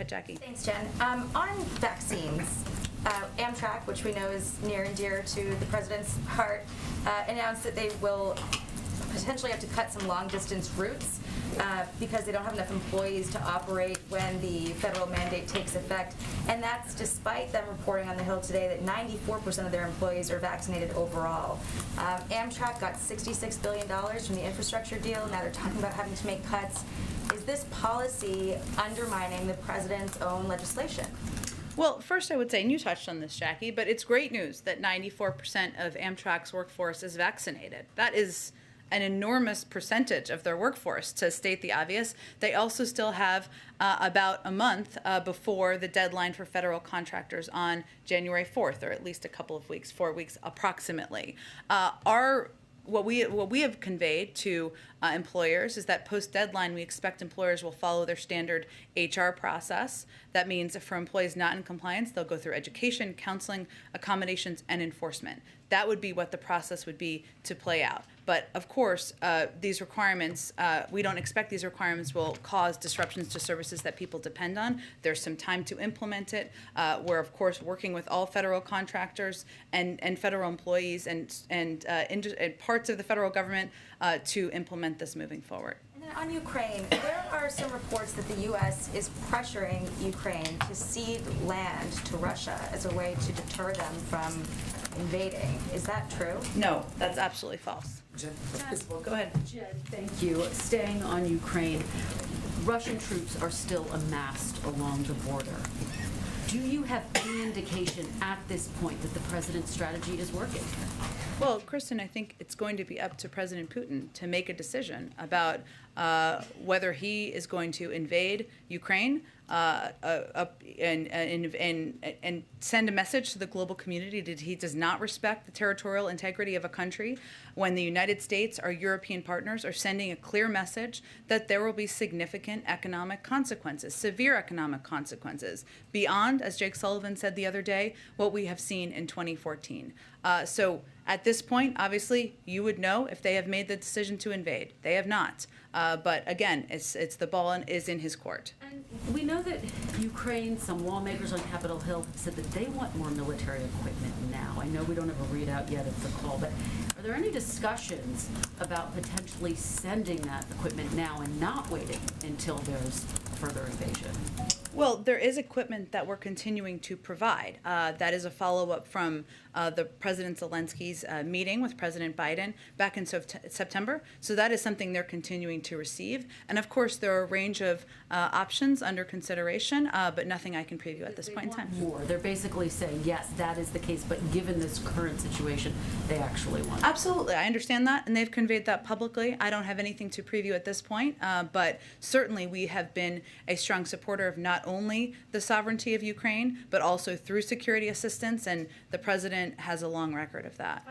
ahead, Jackie. Thanks, Jen. On vaccines, Amtrak, which we know is near and dear to the president's heart, announced that they will potentially have to cut some long-distance routes because they don't have enough employees to operate when the federal mandate takes effect. And that's despite them reporting on the Hill today that 94% of their employees are vaccinated overall. Amtrak got $66 billion from the infrastructure deal. Now they're talking about having to make cuts. Is this policy undermining the president's own legislation? Well, first I would say, and you touched on this, Jackie, but it's great news that 94% of Amtrak's workforce is vaccinated. That is an enormous percentage of their workforce, to state the obvious. They also still have about a month before the deadline for federal contractors on January 4th, or at least a couple of weeks, 4 weeks approximately. What we have conveyed to employers is that post-deadline, we expect employers will follow their standard HR process. That means for employees not in compliance, they'll go through education, counseling, accommodations, and enforcement. That would be what the process would be to play out. But of course, these requirements, we don't expect these requirements will cause disruptions to services that people depend on. There's some time to implement it. We're, of course, working with all federal contractors and federal employees and parts of the federal government to implement this moving forward. And then on Ukraine, there are some reports that the U.S. is pressuring Ukraine to cede land to Russia as a way to deter them from invading. Is that true? No, that's absolutely false. Jen, Well, go ahead. Jen, thank you. Staying on Ukraine, Russian troops are still amassed along the border. Do you have any indication at this point that the president's strategy is working? Well, Kristen, I think it's going to be up to President Putin to make a decision about whether he is going to invade Ukraine and send a message to the global community that he does not respect the territorial integrity of a country, when the United States, our European partners, are sending a clear message that there will be significant economic consequences, severe economic consequences, beyond, as Jake Sullivan said the other day, what we have seen in 2014. So at this point, obviously, you would know if they have made the decision to invade. They have not. But again, it's the ball is in his court. And we know that Ukraine, some lawmakers on Capitol Hill have said that they want more military equipment now. I know we don't have a readout yet of the call, but are there any discussions about potentially sending that equipment now and not waiting until there's further invasion? Well, there is equipment that we're continuing to provide. That is a follow-up from the President Zelensky's meeting with President Biden back in September. So that is something they're continuing to receive. And of course, there are a range of options under consideration, but nothing I can preview at this point in time. More. They're basically saying, yes, that is the case, but given this current situation, they actually want it. Absolutely. I understand that, and they've conveyed that publicly. I don't have anything to preview at this point, but certainly we have been a strong supporter of not only the sovereignty of Ukraine, but also through security assistance, and the president has a long record of that.